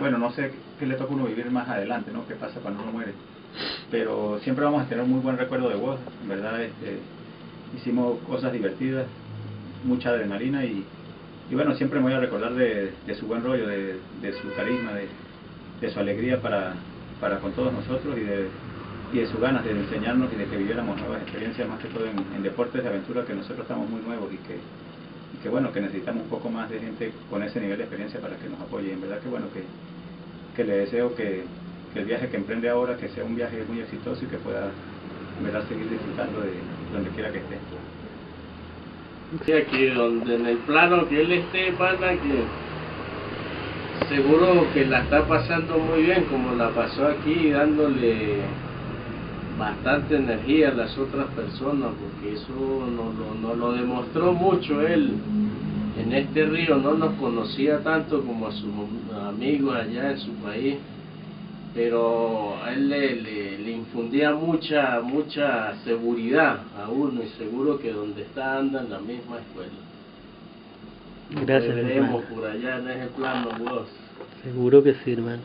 bueno, no sé qué le toca a uno vivir más adelante, ¿no? ¿Qué pasa cuando uno muere? Pero siempre vamos a tener un muy buen recuerdo de Woz, en verdad, hicimos cosas divertidas, mucha adrenalina y bueno, siempre me voy a recordar de su buen rollo, de su carisma, de su alegría para con todos nosotros y de sus ganas de enseñarnos y de que viviéramos nuevas experiencias, más que todo en deportes de aventura, que nosotros estamos muy nuevos y que bueno, que necesitamos un poco más de gente con ese nivel de experiencia para que nos apoye. En verdad que bueno, que le deseo que el viaje que emprende ahora, que sea un viaje muy exitoso y que pueda, en verdad, seguir disfrutando de donde quiera que esté. Sí, aquí donde en el plano que él esté, pana, que seguro que la está pasando muy bien como la pasó aquí, dándole bastante energía a las otras personas, porque eso nos lo demostró mucho él en este río. No nos conocía tanto como a sus amigos allá en su país, pero a él le infundía mucha seguridad a uno, y seguro que donde está anda en la misma escuela. Gracias, Nos veremos hermano. por allá en ese plano, vos. Seguro que sí, hermano.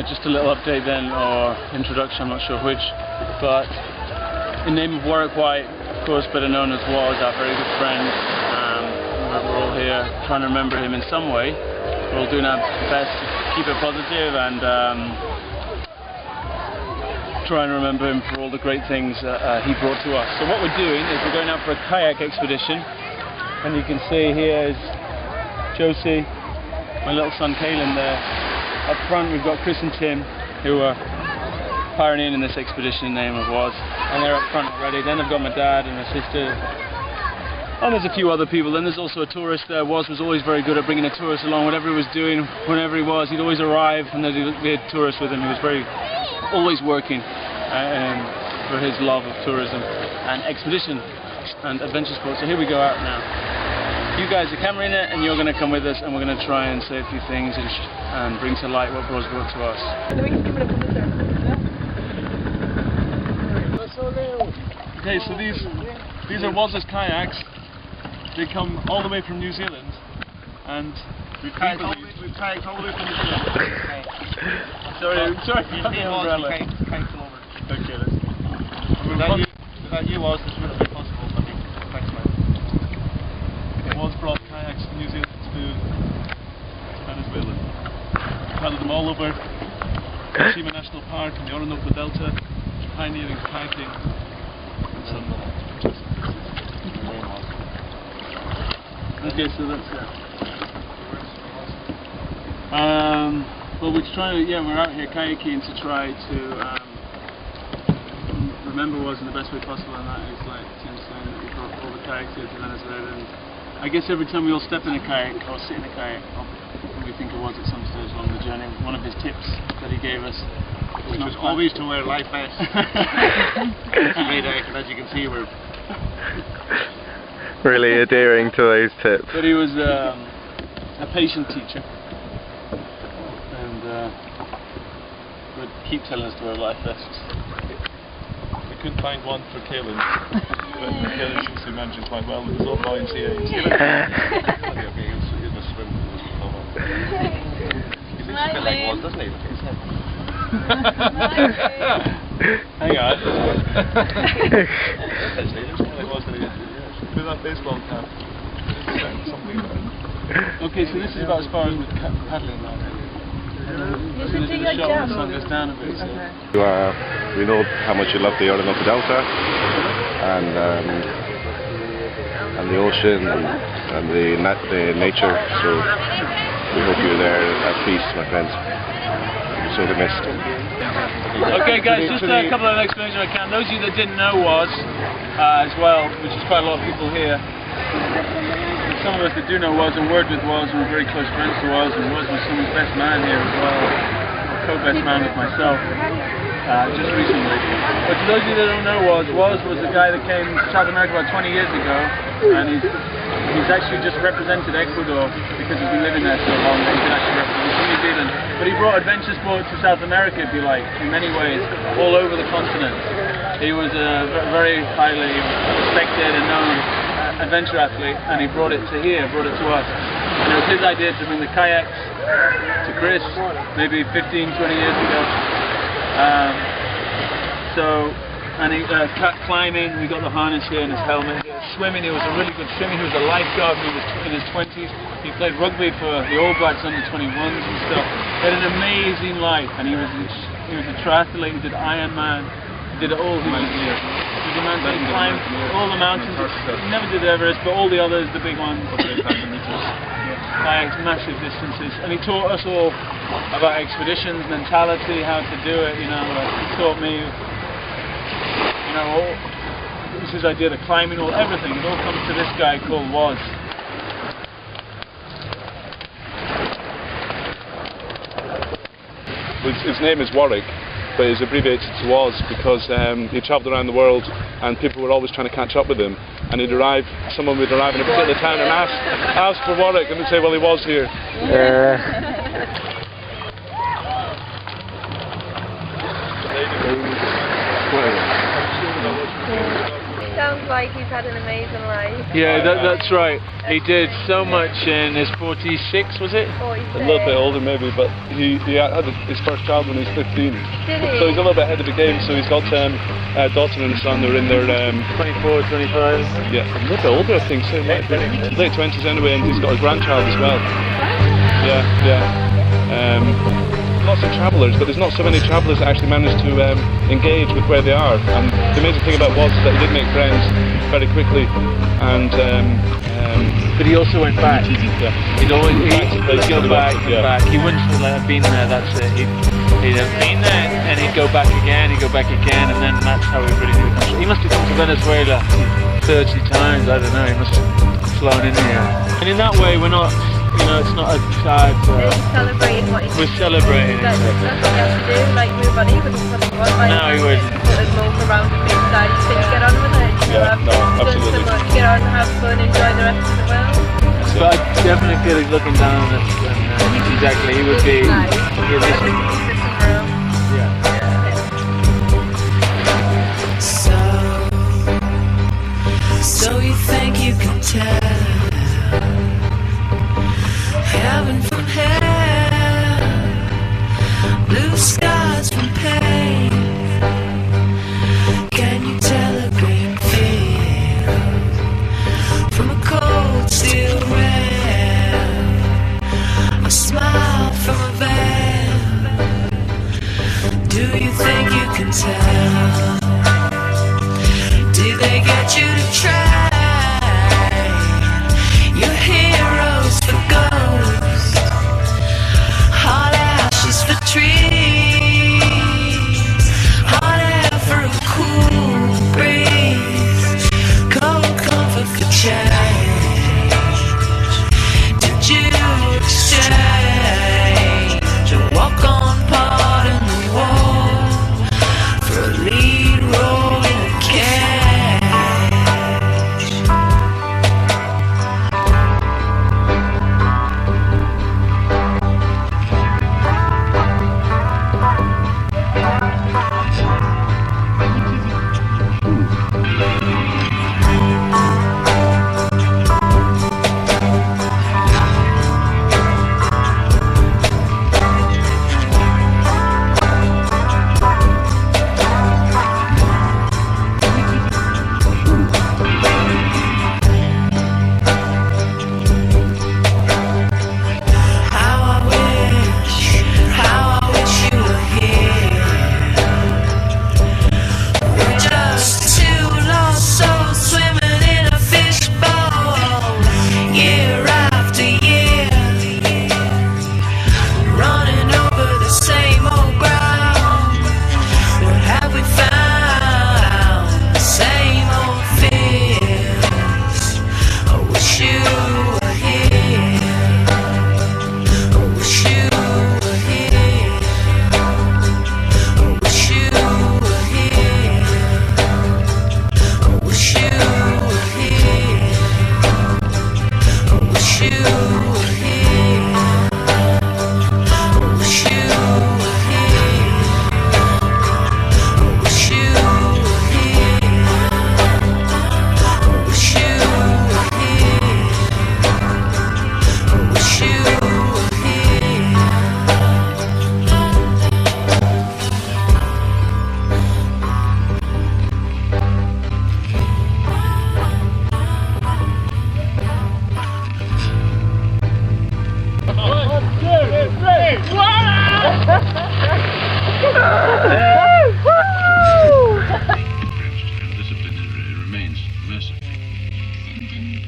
Just a little update then, or introduction, I'm not sure which, but in name of Warwick White, of course better known as Woz, our very good friend. We're all here trying to remember him in some way. We're all doing our best to keep it positive and try and remember him for all the great things he brought to us. So what we're doing is we're going out for a kayak expedition, and you can see here is Josie, my little son Kaylin there. Up front we've got Chris and Tim, who are pioneering in this expedition in the name of Woz, and they're up front already. Then I've got my dad and my sister, and there's a few other people. Then there's also a tourist there. Woz was always very good at bringing a tourist along, whatever he was doing, whenever he was, he'd always arrive, and there'd be a tourist with him. He was always working for his love of tourism and expedition and adventure sports. So here we go out now. You guys are cameraing it, and you're going to come with us, and we're going to try and say a few things and bring to light what Woz brought to us. Okay, so these are Woz's kayaks. They come all the way from New Zealand, and we've kayaked all the way from New Zealand. sorry, the umbrella. Okay, without you, Woz, this wouldn't be possible. I think. Thanks, man. Woz brought kayaks from New Zealand to Venezuela. Paddled them all over Shima National Park and the Orinoco Delta, pioneering kayaking and some. Okay, so that's it. Well, we're out here kayaking to try to remember Woz in the best way possible, and that is, like Tim saying, that we brought all the kayaks here to Venezuela. And I guess every time we all step in a kayak or sit in a kayak, we think of Woz at some stage along the journey. One of his tips that he gave us was always to wear life vests. It's great, and as you can see, we're really adhering to those tips. But he was a patient teacher, and would keep telling us to wear life vests. We couldn't find one for Kaylin, but Kaylin seems to be managing quite well with his own buoyancy. He must swim. He thinks a bit like Woz, doesn't he? Hang on. With that baseball cap, something about it. Okay, so this is about as far as we're paddling now. You should take a The jump. sun goes down a bit. So. We know how much you love the Orinoco Delta and the ocean and the nature. So we hope you're there at peace, my friends. You're so missed. Okay, guys, just a couple of explanations I can. Those of you that didn't know Woz as well, which is quite a lot of people here. Some of us that do know Woz and worked with Woz and were very close friends to Woz, and Woz was someone's best man here as well, co-best man with myself, just recently. But to those of you that don't know Woz was the guy that came to South America about 20 years ago, and he's actually just represented Ecuador because he's been living there so long that he can actually represent New Zealand. But he brought adventure sport to South America, if you like, in many ways, all over the continent. He was a very highly respected and known adventure athlete, and he brought it to here, brought it to us. And it was his idea to bring the kayaks to Chris maybe 15, 20 years ago. Climbing, we got the harness here and his helmet. Swimming, he was a really good swimmer. He was a lifeguard when he was in his 20s. He played rugby for the All Blacks under 21s and stuff. He had an amazing life, and he was a triathlete. He did Ironman. He did it all. He was a man who climbed all the mountains. He never did Everest, but all the others, the big ones. Kayaks, massive distances, and he taught us all about expeditions, mentality, how to do it. He taught me. It was his idea, the climbing, everything. It all comes to this guy called Woz. His name is Warwick, but it's abbreviated to Woz because he travelled around the world and people were always trying to catch up with him. And someone would arrive in a particular town and ask for Warwick, and they'd say, well, he was here. Sounds like he's had an amazing life. Yeah, that's right. He did so much in his 46, was it? 46. A little bit older maybe, but he had his first child when he was 15. Did he? So he's a little bit ahead of the game, so he's got a daughter and a son. They're in their 24, 25. yeah, a little bit older I think, so late 20s anyway, and he's got a grandchild as well. Lots of travellers, but there's not so many travellers that actually manage to engage with where they are. And the amazing thing about Woz is that he did make friends very quickly, and but he also went back. Yeah. He'd go back and back. He wouldn't have been there. That's it. He'd have been there, and he'd go back again. He'd go back again, and then that's how he really did it. He must have come to Venezuela 30 times. I don't know. He must have flown in here. And in that way, we're not. It's not a sad. He's celebrating what he's We're celebrating. That's what he has to do. Like move on. He wouldn't put him on. Like, No, he wouldn't. Put his move around the big side. You think get on with it. Absolutely. Done so much. Get on, have fun, enjoy the rest of the world. But I definitely feel he's looking down on us. And, exactly, he would be. Nice. He'd I just, think he's just around. So you think you can tell heaven from hell, blue skies from pain? Can you tell a green field from a cold steel rail, a smile from a veil? Do you think you can tell? Did they get you to try your heroes for ghosts, hot ashes for trees?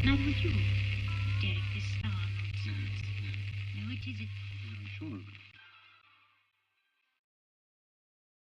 Night with you.